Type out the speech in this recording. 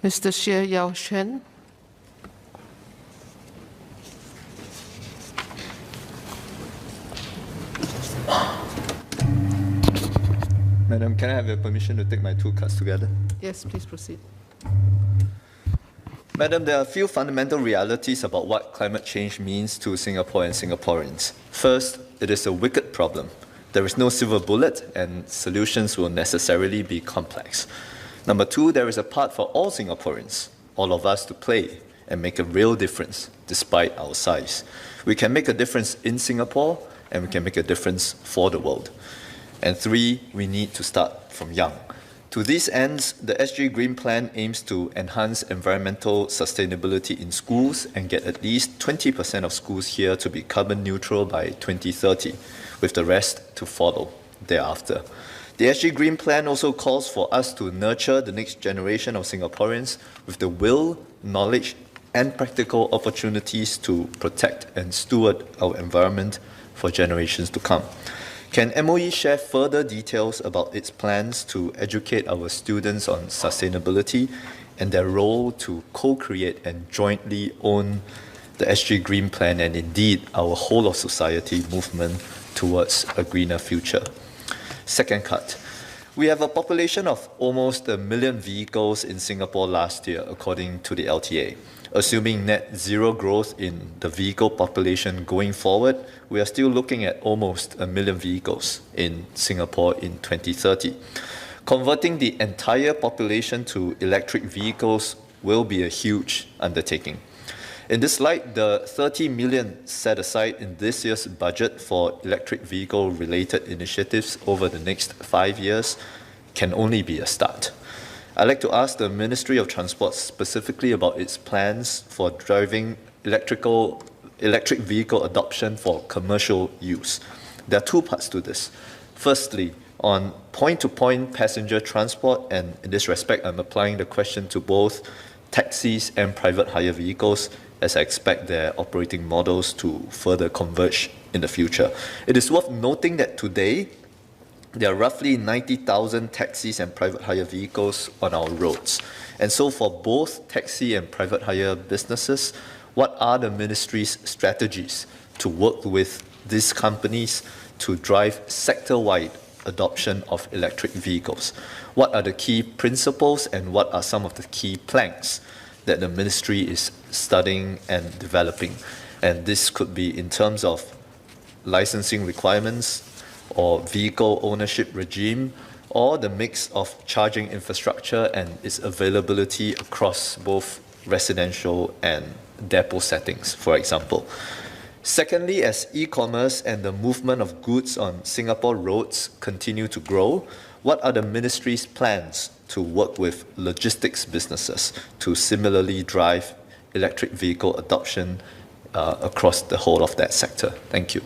Mr. Xie Yao Quan. Madam, can I have your permission to take my two cards together? Yes, please proceed. Madam, there are a few fundamental realities about what climate change means to Singapore and Singaporeans. First, it is a wicked problem. There is no silver bullet, and solutions will necessarily be complex. Number two, there is a part for all Singaporeans, all of us, to play and make a real difference despite our size. We can make a difference in Singapore, and we can make a difference for the world. And three, we need to start from young. To these ends, the SG Green Plan aims to enhance environmental sustainability in schools and get at least 20% of schools here to be carbon neutral by 2030, with the rest to follow thereafter. The SG Green Plan also calls for us to nurture the next generation of Singaporeans with the will, knowledge, and practical opportunities to protect and steward our environment for generations to come. Can MOE share further details about its plans to educate our students on sustainability and their role to co-create and jointly own the SG Green Plan and indeed our whole of society movement towards a greener future? Second cut. We have a population of almost 1 million vehicles in Singapore last year, according to the LTA. Assuming net zero growth in the vehicle population going forward, we are still looking at almost 1 million vehicles in Singapore in 2030. Converting the entire population to electric vehicles will be a huge undertaking. In this light, the 30 million set aside in this year's budget for electric vehicle-related initiatives over the next 5 years can only be a start. I'd like to ask the Ministry of Transport specifically about its plans for driving electric vehicle adoption for commercial use. There are two parts to this. Firstly, on point-to-point passenger transport, and in this respect, I'm applying the question to both taxis and private hire vehicles, as I expect their operating models to further converge in the future. It is worth noting that today, there are roughly 90,000 taxis and private hire vehicles on our roads. And so for both taxi and private hire businesses, what are the ministry's strategies to work with these companies to drive sector-wide adoption of electric vehicles? What are the key principles and what are some of the key planks that the ministry is studying and developing? And this could be in terms of licensing requirements, or vehicle ownership regime, or the mix of charging infrastructure and its availability across both residential and depot settings, for example. Secondly, as e-commerce and the movement of goods on Singapore roads continue to grow, what are the ministry's plans to work with logistics businesses to similarly drive electric vehicle adoption across the whole of that sector? Thank you.